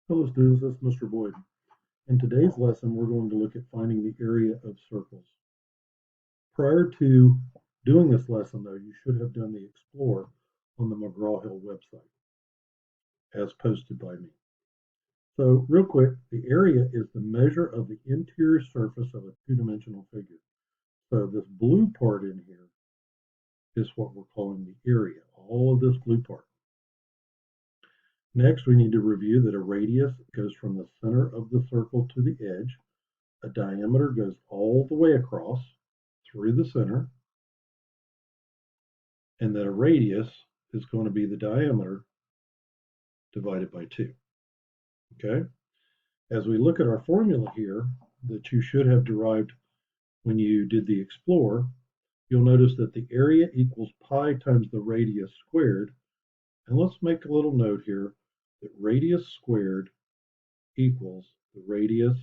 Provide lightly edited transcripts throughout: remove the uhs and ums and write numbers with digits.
Hello students, this is Mr. Boyd. In today's lesson, we're going to look at finding the area of circles. Prior to doing this lesson, though, you should have done the Explore on the McGraw-Hill website, as posted by me. So real quick, the area is the measure of the interior surface of a two-dimensional figure. So this blue part in here is what we're calling the area, all of this blue part. Next, we need to review that a radius goes from the center of the circle to the edge. A diameter goes all the way across through the center, and that a radius is going to be the diameter divided by 2. Okay? As we look at our formula here that you should have derived when you did the Explore, you'll notice that the area equals pi times the radius squared. And let's make a little note here that radius squared equals the radius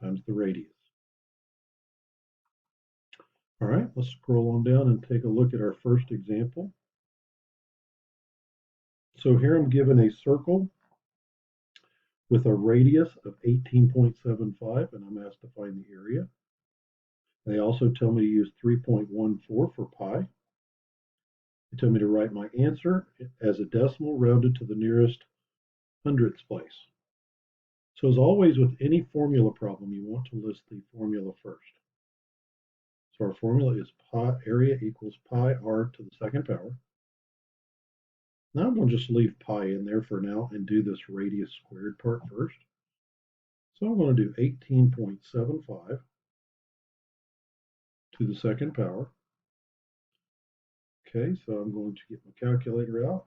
times the radius. All right, let's scroll on down and take a look at our first example. So here I'm given a circle with a radius of 18.75, and I'm asked to find the area. They also tell me to use 3.14 for pi. They tell me to write my answer as a decimal rounded to the nearest hundredths place. So as always with any formula problem, you want to list the formula first. So our formula is pi area equals pi r to the second power. Now I'm going to just leave pi in there for now and do this radius squared part first. So I'm going to do 18.75 to the second power. Okay, so I'm going to get my calculator out.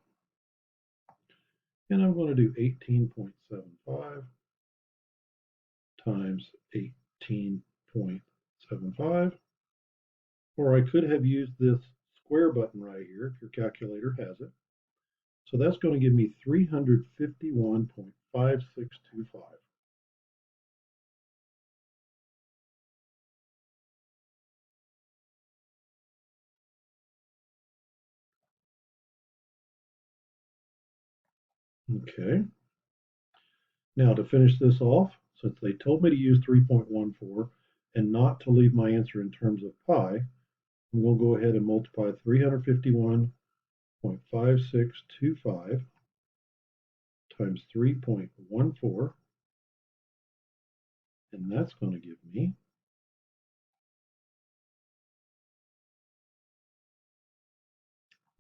And I'm going to do 18.75 times 18.75. Or I could have used this square button right here if your calculator has it. So that's going to give me 351.5625. Okay. Now to finish this off, since they told me to use 3.14 and not to leave my answer in terms of pi, I'm going to go ahead and multiply 351.5625 times 3.14, and that's going to give me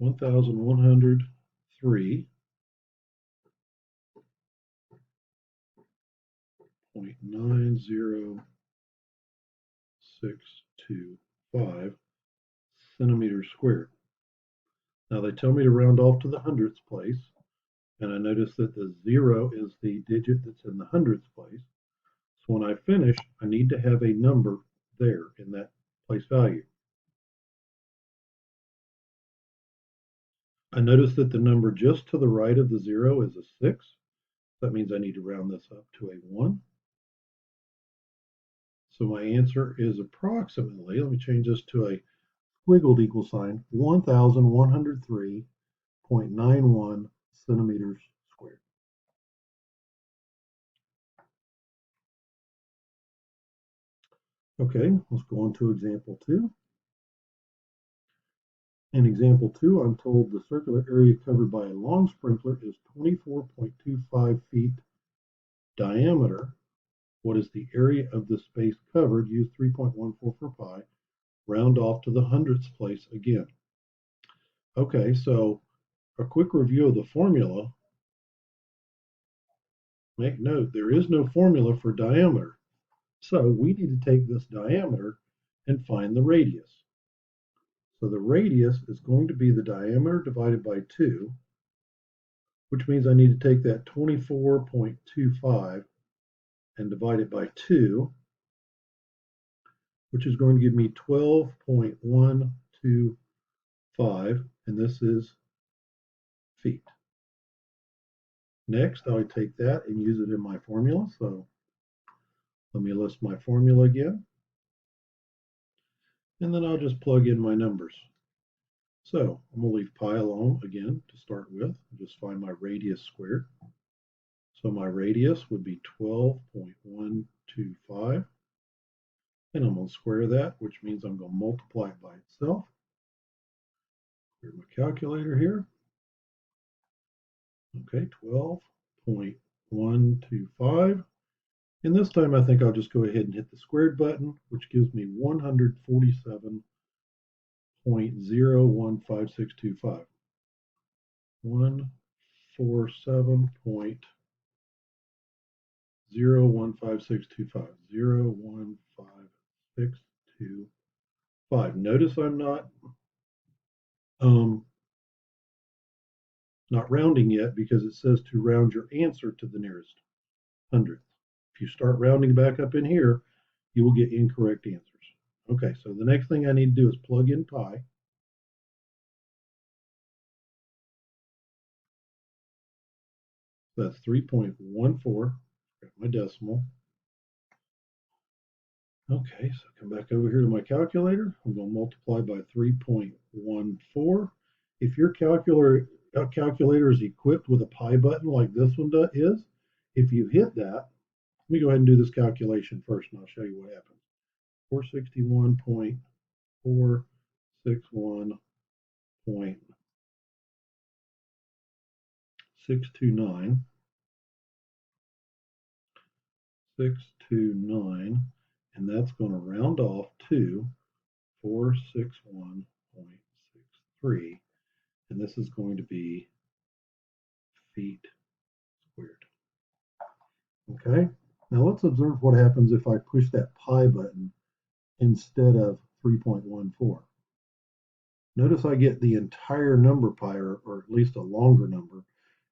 1,103.90625 centimeters squared. Now they tell me to round off to the hundredths place, and I notice that the 0 is the digit that's in the hundredths place. So when I finish, I need to have a number there in that place value. I notice that the number just to the right of the 0 is a 6. That means I need to round this up to a 1. So my answer is approximately, let me change this to a squiggled equal sign, 1,103.91 centimeters squared. Okay, let's go on to example 2. In example 2, I'm told the circular area covered by a long sprinkler is 24.25 feet diameter. What is the area of the space covered? Use 3.14 for pi. Round off to the hundredths place again. Okay, so a quick review of the formula. Make note, there is no formula for diameter. So we need to take this diameter and find the radius. So the radius is going to be the diameter divided by 2, which means I need to take that 24.25 and divide it by 2, which is going to give me 12.125, and this is feet. Next, I take that and use it in my formula. So let me list my formula again. And then I'll just plug in my numbers. So I'm going to leave pi alone again to start with. Just find my radius squared. So my radius would be 12.125. And I'm going to square that, which means I'm going to multiply it by itself. Here's my calculator here. Okay, 12.125. And this time I think I'll just go ahead and hit the squared button, which gives me 147.01562.5. 147.01562.5. 01562.5. Notice I'm not rounding yet because it says to round your answer to the nearest hundredth. If you start rounding back up in here, you will get incorrect answers. Okay, so the next thing I need to do is plug in pi. That's 3.14. Got my decimal. Okay, so come back over here to my calculator. I'm going to multiply by 3.14. If your calculator is equipped with a pi button like this one is, if you hit that, let me go ahead and do this calculation first, and I'll show you what happens. 461.461.629. 629, and that's going to round off to 461.63, and this is going to be feet squared. Okay, now let's observe what happens if I push that pi button instead of 3.14. Notice I get the entire number pi, or at least a longer number,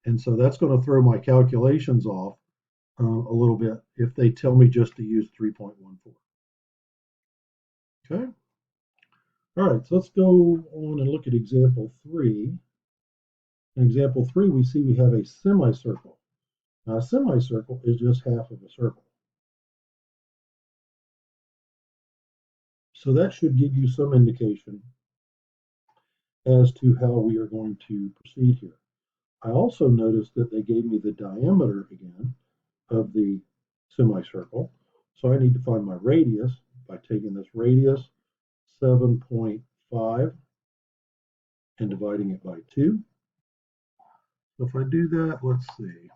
and so that's going to throw my calculations off a little bit if they tell me just to use 3.14. Okay. All right, so let's go on and look at example 3. In example 3, we see we have a semicircle. Now, a semicircle is just half of a circle. So that should give you some indication as to how we are going to proceed here. I also noticed that they gave me the diameter again of the semicircle. So I need to find my radius by taking this radius, 7.5, and dividing it by 2. So if I do that, let's see.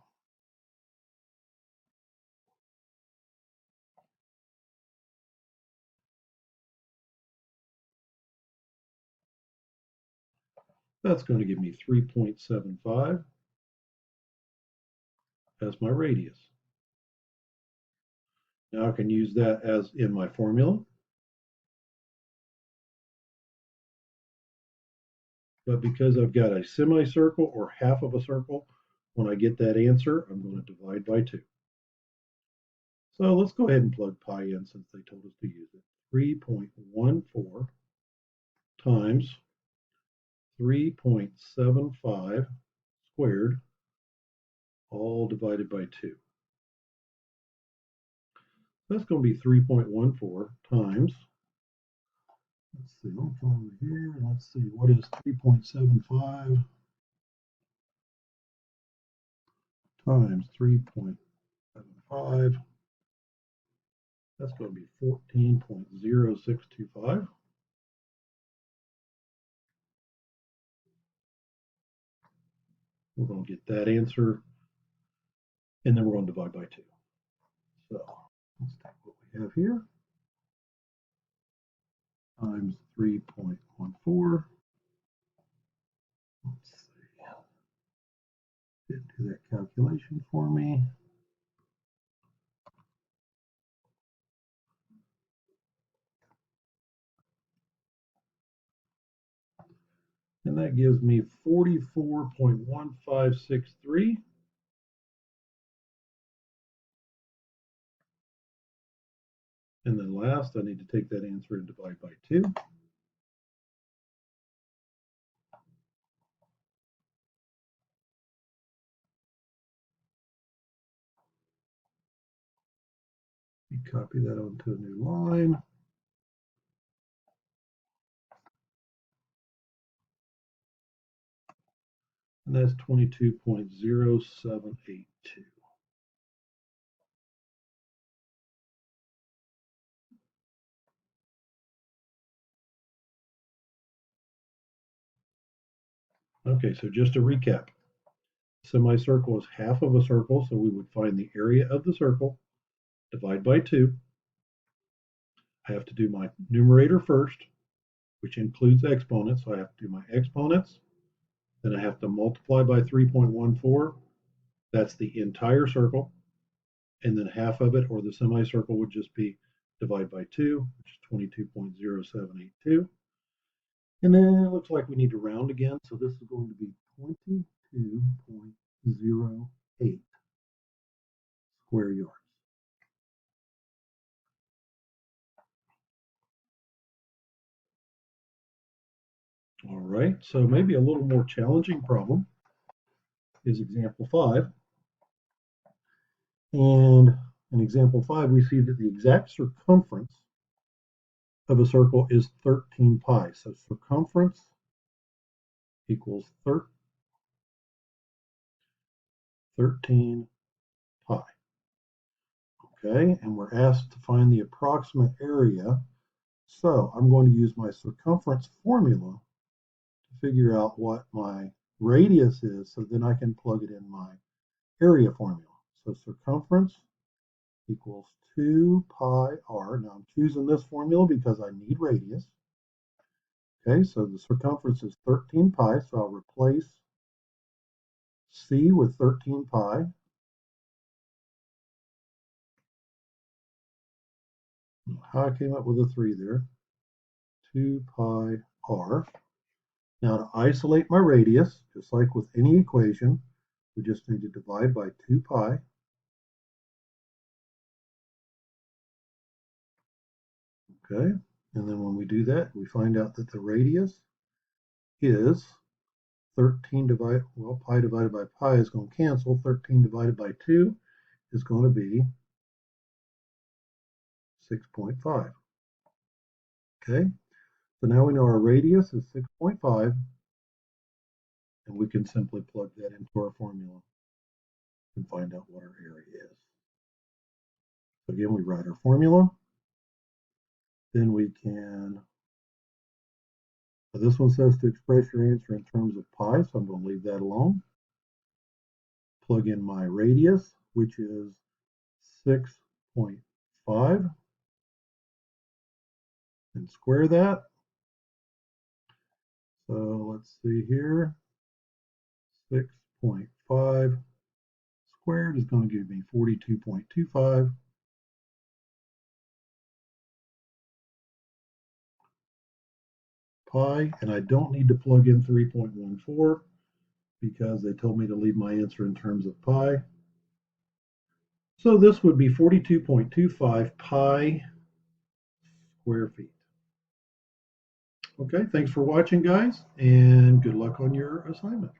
That's going to give me 3.75 as my radius. Now I can use that as in my formula. But because I've got a semicircle or half of a circle, when I get that answer, I'm going to divide by 2. So let's go ahead and plug pi in since they told us to use it. 3.14 times 3.75 squared, all divided by 2. That's going to be 3.14 times, let's see, let me come over here and let's see, what is 3.75 times 3.75? That's going to be 14.0625. We're going to get that answer, and then we're going to divide by 2. So let's take what we have here, times 3.14. Let's see. Do that calculation for me. And that gives me 44.1563. And then last, I need to take that answer and divide by 2. You copy that onto a new line. And that's 22.0782. Okay, so just to recap, semicircle is half of a circle, so we would find the area of the circle, divide by 2. I have to do my numerator first, which includes exponents, so I have to do my exponents. Then I have to multiply by 3.14. That's the entire circle. And then half of it, or the semicircle, would just be divide by 2, which is 22.0782. And then it looks like we need to round again, so this is going to be 22.08 square yards. All right, so maybe a little more challenging problem is example 5. And in example 5, we see that the exact circumference of a circle is 13 pi. So circumference equals 13 pi. Okay, and we're asked to find the approximate area. So I'm going to use my circumference formula to figure out what my radius is, so then I can plug it in my area formula. So circumference equals 2 pi r. Now I'm choosing this formula because I need radius. Okay, so the circumference is 13 pi, so I'll replace c with 13 pi. How I came up with a 3 there. 2 pi r. Now to isolate my radius, just like with any equation, we just need to divide by 2 pi. Okay, and then when we do that, we find out that the radius is 13 divided, well, pi divided by pi is going to cancel. 13 divided by 2 is going to be 6.5. Okay, so now we know our radius is 6.5, and we can simply plug that into our formula and find out what our area is. So again, we write our formula. Then we can, this one says to express your answer in terms of pi, so I'm going to leave that alone. Plug in my radius, which is 6.5, and square that. So let's see here, 6.5 squared is going to give me 42.25. Pi, and I don't need to plug in 3.14 because they told me to leave my answer in terms of pi. So this would be 42.25 pi square feet. Okay, thanks for watching, guys, and good luck on your assignment.